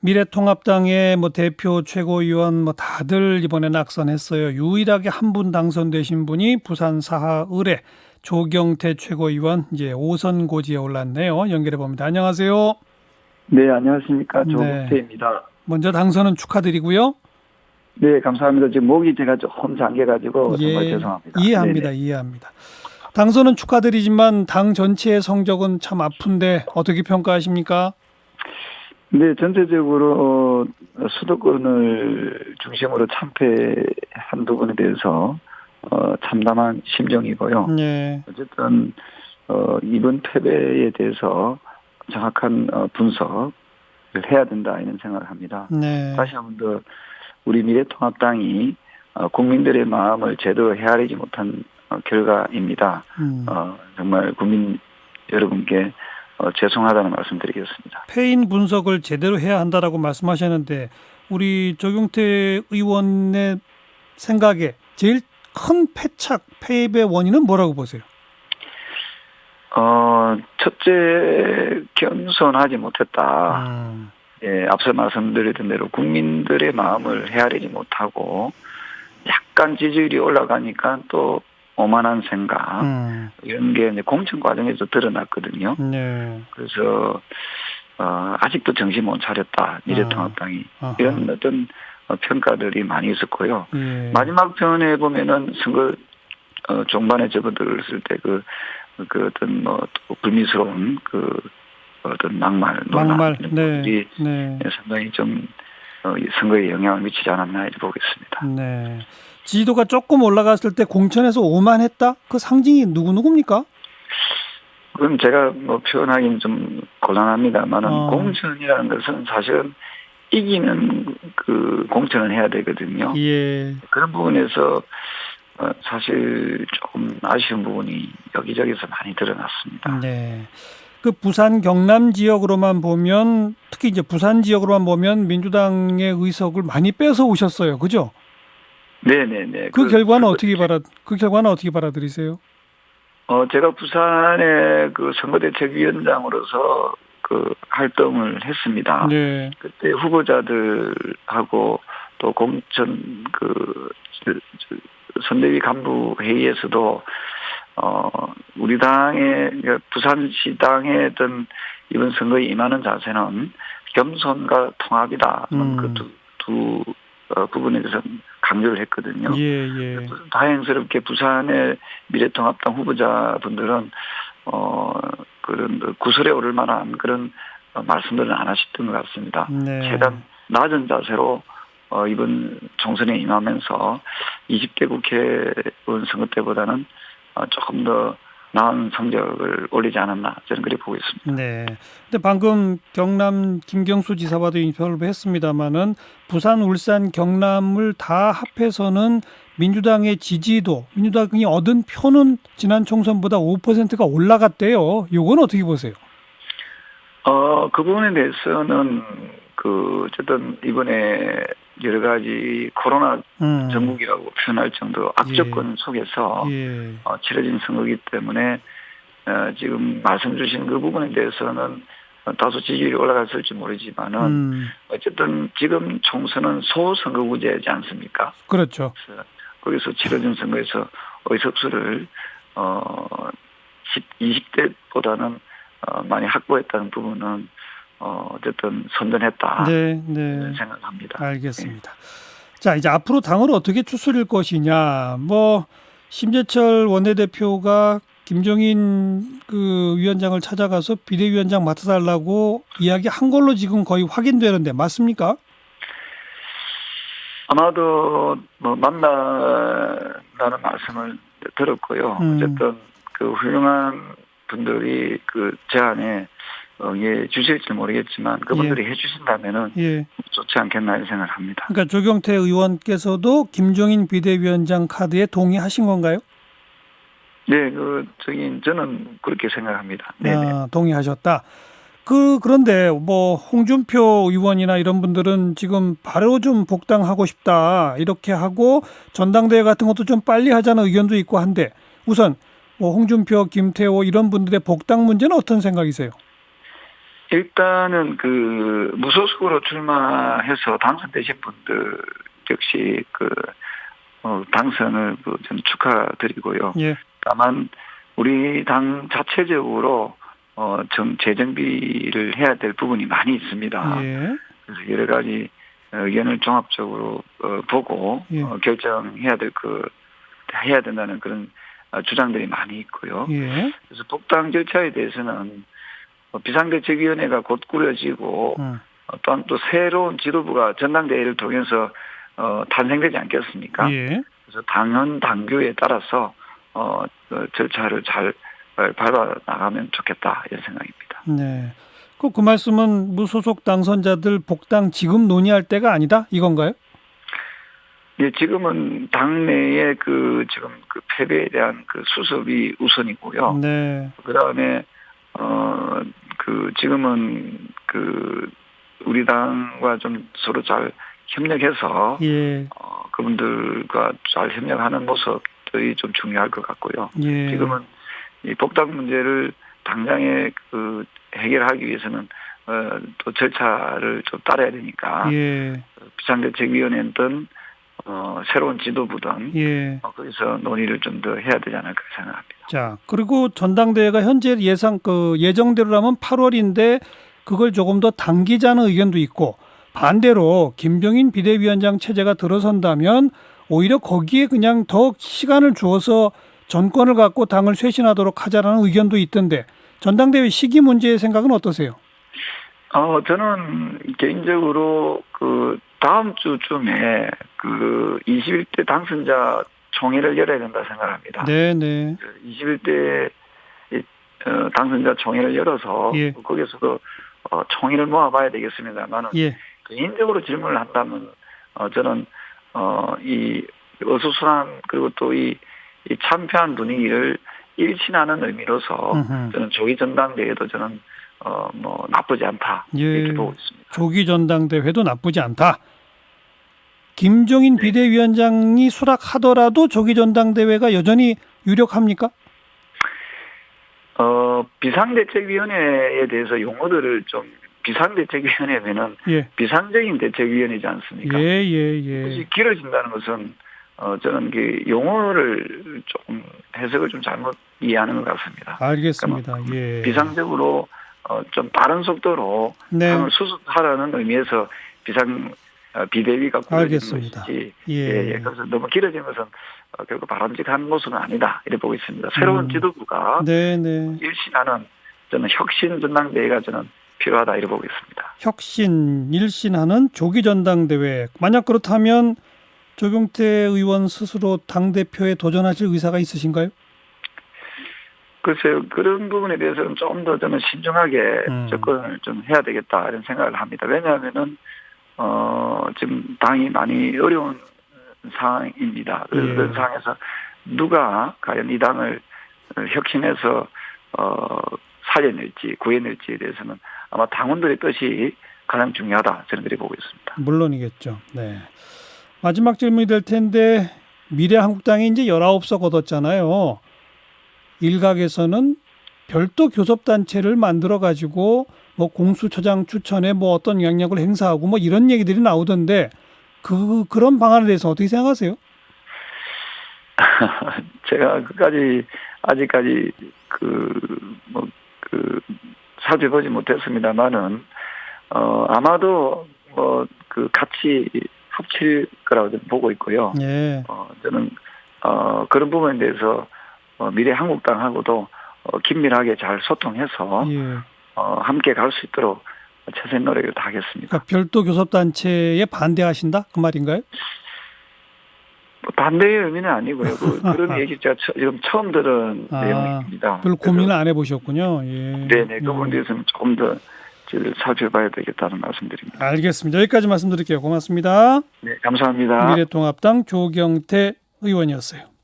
미래통합당의 뭐 대표 최고위원 뭐 다들 이번에 낙선했어요. 유일하게 한 분 당선되신 분이 부산 사하을의 조경태 최고위원 이제 5선 고지에 올랐네요. 연결해 봅니다. 안녕하세요. 네, 안녕하십니까. 네. 조국태입니다. 먼저 당선은 축하드리고요. 네, 감사합니다. 지금 목이 제가 조금 잠겨가지고 정말 예, 죄송합니다. 이해합니다. 네네. 이해합니다. 당선은 축하드리지만 당 전체의 성적은 참 아픈데 어떻게 평가하십니까? 네, 전체적으로 수도권을 중심으로 참패한 부분에 대해서 참담한 심정이고요. 네. 어쨌든 이번 패배에 대해서 정확한 분석을 해야 된다 이런 생각을 합니다. 네. 다시 한 번 더 우리 미래통합당이 국민들의 마음을 제대로 헤아리지 못한 결과입니다. 정말 국민 여러분께 죄송하다는 말씀드리겠습니다. 패인 분석을 제대로 해야 한다라고 말씀하셨는데 우리 조경태 의원의 생각에 제일 큰 패착, 패배 원인은 뭐라고 보세요? 첫째, 겸손하지 못했다. 예, 앞서 말씀드렸던 대로 국민들의 마음을 헤아리지 못하고 약간 지지율이 올라가니까 또 오만한 생각 이런 게 이제 공천 과정에서 드러났거든요. 네. 그래서 아직도 정신 못 차렸다 미래통합당이 이런 어떤 평가들이 많이 있었고요. 예. 마지막 편에 보면은 선거 종반에 접어들었을 때 그 어떤 또 불미스러운 어떤 막말 논란 이런 것들이 상당히 좀 선거에 영향을 미치지 않았나 이렇게 보겠습니다. 네. 지지도가 조금 올라갔을 때 공천에서 오만했다? 그 상징이 누구입니까? 그건 제가 표현하기는 좀 곤란합니다만은 공천이라는 것은 사실은 이기는 그 공천을 해야 되거든요. 예. 그런 부분에서 사실 조금 아쉬운 부분이 여기저기서 많이 드러났습니다. 네. 그 부산 경남 지역으로만 보면 특히 이제 부산 지역으로만 보면 민주당의 의석을 많이 뺏어 오셨어요. 그죠? 네네네. 그 결과는 어떻게 받아들이세요? 제가 부산의 그 선거대책위원장으로서 그 활동을 했습니다. 네. 그때 후보자들하고 또 공천 선대위 간부 회의에서도 우리 당의 부산시당의 어떤 이번 선거에 임하는 자세는 겸손과 통합이다. 그 두 부분에 대해서 강조를 했거든요. 예. 다행스럽게 부산의 미래통합당 후보자분들은 그런 구설에 오를 만한 그런 말씀들은 안 하셨던 것 같습니다. 네. 최대한 낮은 자세로 이번 총선에 임하면서 20대 국회의원 선거 때보다는 조금 더 나은 성적을 올리지 않았나 저는 그렇게 보고 있습니다. 네. 근데 방금 경남 김경수 지사와도 인터뷰를 했습니다마는 부산, 울산, 경남을 다 합해서는 민주당의 지지도, 민주당이 얻은 표는 지난 총선보다 5%가 올라갔대요. 이건 어떻게 보세요? 그 부분에 대해서는 어쨌든 이번에 여러 가지 코로나 전국이라고 표현할 정도 악조건 속에서 치러진 선거이기 때문에 지금 말씀 주신 그 부분에 대해서는 다소 지지율이 올라갔을지 모르지만은 어쨌든 지금 총선은 소선거구제지 않습니까? 그렇죠. 거기서 치러진 선거에서 의석수를 20대보다는 많이 확보했다는 부분은 어쨌든 선전했다. 네. 생각합니다. 알겠습니다. 자, 이제 앞으로 당을 어떻게 추스릴 것이냐. 심재철 원내대표가 김종인 위원장을 찾아가서 비대위원장 맡아달라고 이야기한 걸로 지금 거의 확인되는데 맞습니까? 아마도 만나라는 말씀을 들었고요. 어쨌든 그 훌륭한 분들이 그 제안에 주실지 모르겠지만 그분들이 해주신다면은 좋지 않겠나 이런 생각을 합니다. 그러니까 조경태 의원께서도 김종인 비대위원장 카드에 동의하신 건가요? 네, 저는 그렇게 생각합니다. 네. 동의하셨다. 그런데 홍준표 의원이나 이런 분들은 지금 바로 좀 복당하고 싶다 이렇게 하고 전당대회 같은 것도 좀 빨리 하자는 의견도 있고 한데 우선 홍준표, 김태호 이런 분들의 복당 문제는 어떤 생각이세요? 일단은 그 무소속으로 출마해서 당선되신 분들 역시 당선을 좀 축하드리고요. 예. 다만 우리 당 자체적으로 재정비를 해야 될 부분이 많이 있습니다. 예. 그래서 여러 가지 의견을 종합적으로 보고 예. 결정해야 해야 된다는 그런 주장들이 많이 있고요. 예. 그래서 복당 절차에 대해서는 비상대책위원회가 곧 꾸려지고 또한 또 새로운 지도부가 전당대회를 통해서 탄생되지 않겠습니까? 예. 그래서 당헌 당규에 따라서 절차를 잘 밟아 나가면 좋겠다 이런 생각입니다. 네. 그 말씀은 무소속 당선자들 복당 지금 논의할 때가 아니다 이건가요? 예, 지금은 당내의 지금 패배에 대한 수습이 우선이고요. 네. 그다음에 지금은 우리 당과 좀 서로 잘 협력해서 예. 그분들과 잘 협력하는 모습들이 좀 중요할 것 같고요. 예. 지금은 이 복당 문제를 당장에 해결하기 위해서는 또 절차를 좀 따라야 되니까 예. 비상대책위원회든 새로운 지도부든 예. 거기서 논의를 좀 더 해야 되지 않을까 생각합니다. 자, 그리고 전당대회가 현재 예정대로라면 8월인데 그걸 조금 더 당기자는 의견도 있고 반대로 김종인 비대위원장 체제가 들어선다면 오히려 거기에 그냥 더 시간을 주어서 정권을 갖고 당을 쇄신하도록 하자라는 의견도 있던데 전당대회 시기 문제의 생각은 어떠세요? 저는 개인적으로 다음 주쯤에 21대 당선자 총회를 열어야 된다 생각합니다. 네네. 21대 당선자 총회를 열어서 예. 거기서도 총의를 모아봐야 되겠습니다만은 예. 개인적으로 질문을 한다면 저는 이 어수선한 그리고 또 이 참패한 분위기를 일신하는 의미로서 저는 조기 전당대회도 저는 나쁘지 않다 이렇게 예. 보고 있습니다. 조기 전당대회도 나쁘지 않다. 김종인 비대위원장이 수락하더라도 조기 전당대회가 여전히 유력합니까? 비상대책위원회에 대해서 용어들을 좀 비상대책위원회면은 예. 비상적인 대책위원회지 않습니까? 예. 그것이 길어진다는 것은 저는 용어를 조금 해석을 좀 잘못 이해하는 것 같습니다. 알겠습니다. 그러니까 예. 비상적으로 좀 빠른 속도로 네. 당을 수습하라는 의미에서 비대위가 꾸려진 것이지. 예. 그래서 너무 길어진 것은 결국 바람직한 모습은 아니다 이렇게 보고 있습니다. 새로운 지도부가 네네. 일신하는 저는 혁신 전당대회가 저는 필요하다 이렇게 보고 있습니다. 혁신, 일신하는 조기 전당대회. 만약 그렇다면 조경태 의원 스스로 당대표에 도전하실 의사가 있으신가요? 글쎄요. 그런 부분에 대해서는 좀 더 저는 신중하게 접근을 좀 해야 되겠다 이런 생각을 합니다. 왜냐하면은 지금 당이 많이 어려운 상황입니다. 그런 상황에서 누가 과연 이 당을 혁신해서 살려낼지 구해낼지에 대해서는 아마 당원들의 뜻이 가장 중요하다 저는 그렇게 보고 있습니다. 물론이겠죠. 네. 마지막 질문이 될 텐데 미래한국당이 이제 19석 얻었잖아요. 일각에서는 별도 교섭단체를 만들어 가지고 공수처장 추천에 어떤 영향력을 행사하고 이런 얘기들이 나오던데 그런 방안에 대해서 어떻게 생각하세요? 제가 아직까지 살펴보지 못했습니다만은 아마도 같이 합칠 거라고 저는 보고 있고요. 예. 저는 그런 부분에 대해서 미래한국당하고도 긴밀하게 잘 소통해서 예. 함께 갈 수 있도록 최선의 노력을 다하겠습니다. 그러니까 별도 교섭단체에 반대하신다? 그 말인가요? 반대의 의미는 아니고요. 그런 얘기 제가 지금 처음 들은 내용입니다. 별로 고민을 안 해보셨군요. 예. 네네. 그 부분에 대해서는 조금 더 살펴봐야 되겠다는 말씀드립니다. 알겠습니다. 여기까지 말씀드릴게요. 고맙습니다. 네, 감사합니다. 미래통합당 조경태 의원이었어요.